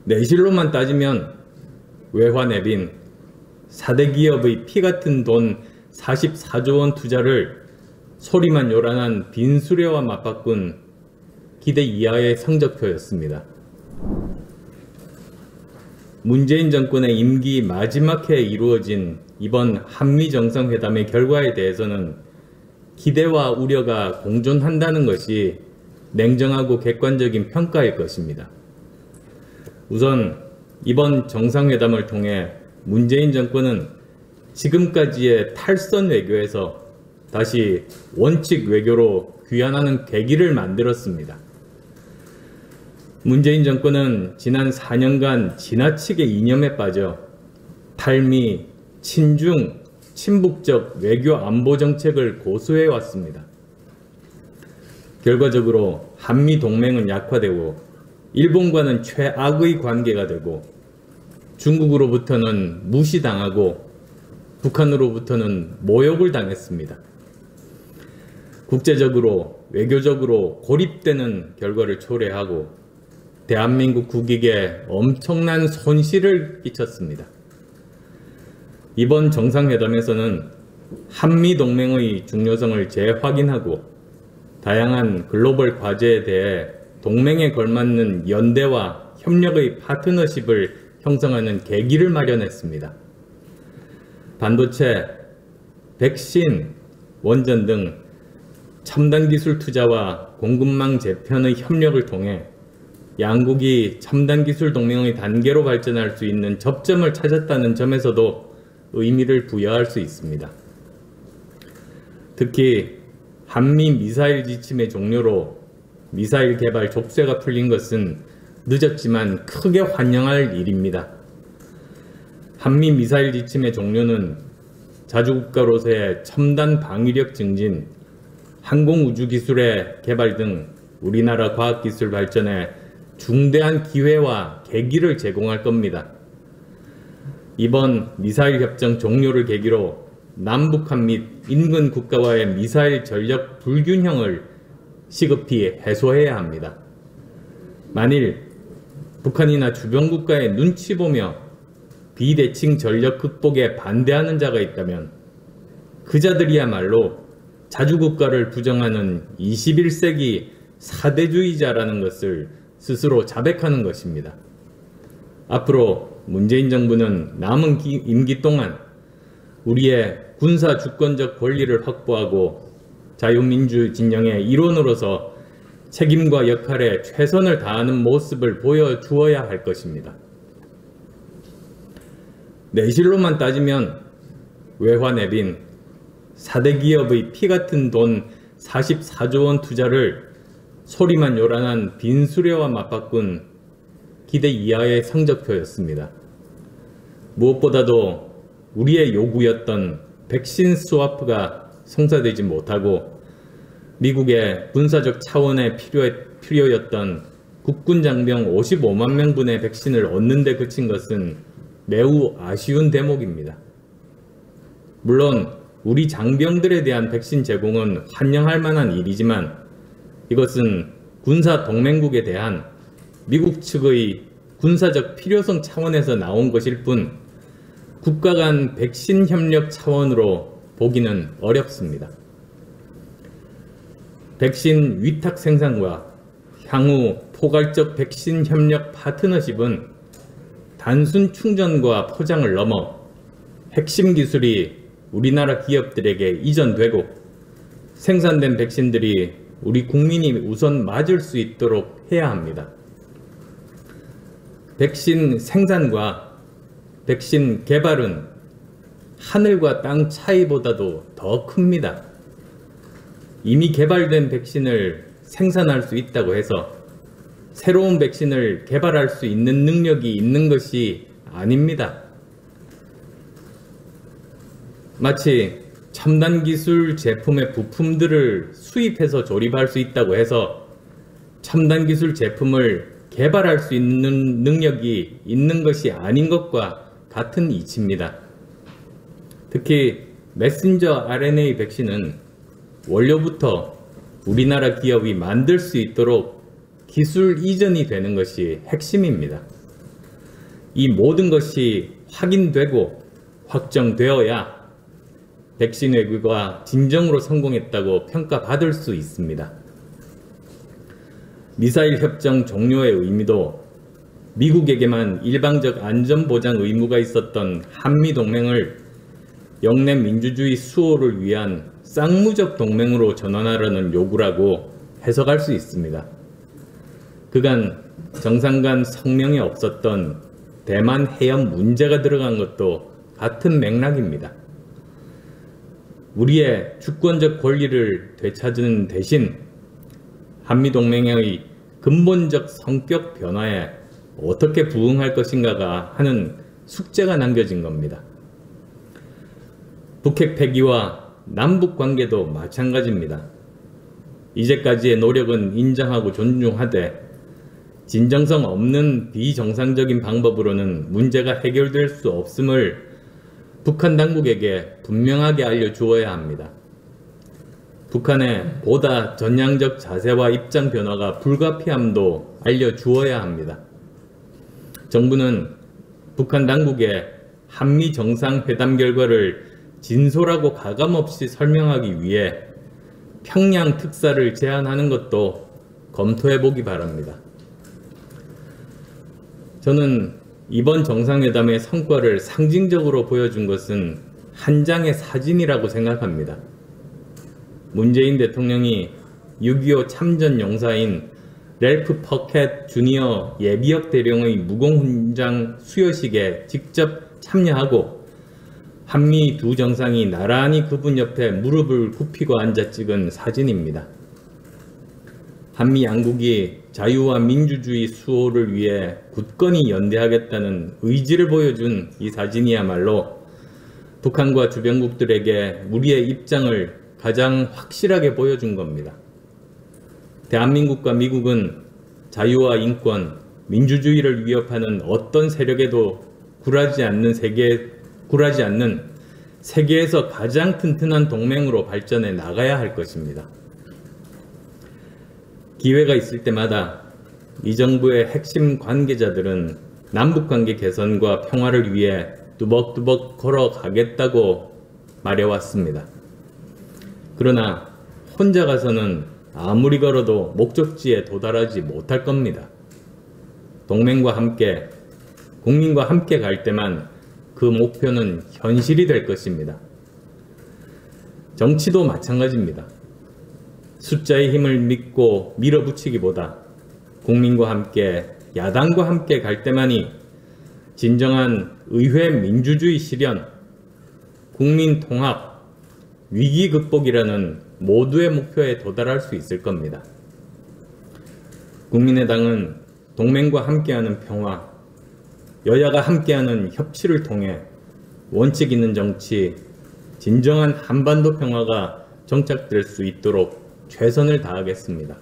내실로만 따지면 외화 내빈 4대 기업의 피같은 돈 44조 원 투자를 소리만 요란한 빈수레와 맞바꾼 기대 이하의 성적표였습니다. 문재인 정권의 임기 마지막 해에 이루어진 이번 한미정상회담의 결과에 대해서는 기대와 우려가 공존한다는 것이 냉정하고 객관적인 평가일 것입니다. 우선 이번 정상회담을 통해 문재인 정권은 지금까지의 탈선 외교에서 다시 원칙 외교로 귀환하는 계기를 만들었습니다. 문재인 정권은 지난 4년간 지나치게 이념에 빠져 탈미, 친중, 친북적 외교 안보 정책을 고수해 왔습니다. 결과적으로 한미 동맹은 약화되고 일본과는 최악의 관계가 되고 중국으로부터는 무시당하고 북한으로부터는 모욕을 당했습니다. 국제적으로 외교적으로 고립되는 결과를 초래하고 대한민국 국익에 엄청난 손실을 끼쳤습니다. 이번 정상회담에서는 한미동맹의 중요성을 재확인하고 다양한 글로벌 과제에 대해 동맹에 걸맞는 연대와 협력의 파트너십을 형성하는 계기를 마련했습니다. 반도체, 백신, 원전 등 첨단 기술 투자와 공급망 재편의 협력을 통해 양국이 첨단 기술 동맹의 단계로 발전할 수 있는 접점을 찾았다는 점에서도 의미를 부여할 수 있습니다. 특히 한미 미사일 지침의 종료로 미사일 개발 족쇄가 풀린 것은 늦었지만 크게 환영할 일입니다. 한미 미사일 지침의 종료는 자주국가로서의 첨단 방위력 증진, 항공우주기술의 개발 등 우리나라 과학기술 발전에 중대한 기회와 계기를 제공할 겁니다. 이번 미사일 협정 종료를 계기로 남북한 및 인근 국가와의 미사일 전력 불균형을 시급히 해소해야 합니다. 만일 북한이나 주변 국가의 눈치 보며 비대칭 전력 극복에 반대하는 자가 있다면 그 자들이야말로 자주국가를 부정하는 21세기 사대주의자라는 것을 스스로 자백하는 것입니다. 앞으로 문재인 정부는 남은 임기 동안 우리의 군사 주권적 권리를 확보하고 자유민주 진영의 일원으로서 책임과 역할에 최선을 다하는 모습을 보여주어야 할 것입니다. 내실로만 따지면 외화 내빈 4대 기업의 피같은 돈 44조 원 투자를 소리만 요란한 빈수레와 맞바꾼 기대 이하의 성적표였습니다. 무엇보다도 우리의 요구였던 백신 스와프가 성사되지 못하고 미국의 군사적 차원의 필요였던 국군 장병 55만 명분의 백신을 얻는 데 그친 것은 매우 아쉬운 대목입니다. 물론 우리 장병들에 대한 백신 제공은 환영할 만한 일이지만 이것은 군사 동맹국에 대한 미국 측의 군사적 필요성 차원에서 나온 것일 뿐 국가 간 백신 협력 차원으로 보기는 어렵습니다. 백신 위탁 생산과 향후 포괄적 백신 협력 파트너십은 단순 충전과 포장을 넘어 핵심 기술이 우리나라 기업들에게 이전되고 생산된 백신들이 우리 국민이 우선 맞을 수 있도록 해야 합니다. 백신 생산과 백신 개발은 하늘과 땅 차이보다도 더 큽니다. 이미 개발된 백신을 생산할 수 있다고 해서 새로운 백신을 개발할 수 있는 능력이 있는 것이 아닙니다. 마치 첨단 기술 제품의 부품들을 수입해서 조립할 수 있다고 해서 첨단 기술 제품을 개발할 수 있는 능력이 있는 것이 아닌 것과 같은 이치입니다. 특히 메신저 RNA 백신은 원료부터 우리나라 기업이 만들 수 있도록 기술 이전이 되는 것이 핵심입니다. 이 모든 것이 확인되고 확정되어야 백신 외교가 진정으로 성공했다고 평가받을 수 있습니다. 미사일 협정 종료의 의미도 미국에게만 일방적 안전보장 의무가 있었던 한미동맹을 영내 민주주의 수호를 위한 쌍무적 동맹으로 전환하려는 요구라고 해석할 수 있습니다. 그간 정상 간 성명에 없었던 대만 해협 문제가 들어간 것도 같은 맥락입니다. 우리의 주권적 권리를 되찾은 대신 한미동맹의 근본적 성격 변화에 어떻게 부응할 것인가가 하는 숙제가 남겨진 겁니다. 북핵 폐기와 남북 관계도 마찬가지입니다. 이제까지의 노력은 인정하고 존중하되 진정성 없는 비정상적인 방법으로는 문제가 해결될 수 없음을 북한 당국에게 분명하게 알려주어야 합니다. 북한의 보다 전향적 자세와 입장 변화가 불가피함도 알려주어야 합니다. 정부는 북한 당국에 한미 정상회담 결과를 진솔하고 가감없이 설명하기 위해 평양 특사를 제안하는 것도 검토해보기 바랍니다. 저는 이번 정상회담의 성과를 상징적으로 보여준 것은 한 장의 사진이라고 생각합니다. 문재인 대통령이 6.25 참전 용사인 랠프 퍼켓 주니어 예비역 대령의 무공훈장 수여식에 직접 참여하고 한미 두 정상이 나란히 그분 옆에 무릎을 굽히고 앉아 찍은 사진입니다. 한미 양국이 자유와 민주주의 수호를 위해 굳건히 연대하겠다는 의지를 보여준 이 사진이야말로 북한과 주변국들에게 우리의 입장을 가장 확실하게 보여준 겁니다. 대한민국과 미국은 자유와 인권, 민주주의를 위협하는 어떤 세력에도 굴하지 않는 세계에서 가장 튼튼한 동맹으로 발전해 나가야 할 것입니다. 기회가 있을 때마다 이 정부의 핵심 관계자들은 남북관계 개선과 평화를 위해 뚜벅뚜벅 걸어가겠다고 말해왔습니다. 그러나 혼자 가서는 아무리 걸어도 목적지에 도달하지 못할 겁니다. 동맹과 함께, 국민과 함께 갈 때만 그 목표는 현실이 될 것입니다. 정치도 마찬가지입니다. 숫자의 힘을 믿고 밀어붙이기보다 국민과 함께, 야당과 함께 갈 때만이 진정한 의회 민주주의 실현, 국민 통합, 위기 극복이라는 모두의 목표에 도달할 수 있을 겁니다. 국민의당은 동맹과 함께하는 평화, 여야가 함께하는 협치를 통해 원칙 있는 정치, 진정한 한반도 평화가 정착될 수 있도록 최선을 다하겠습니다.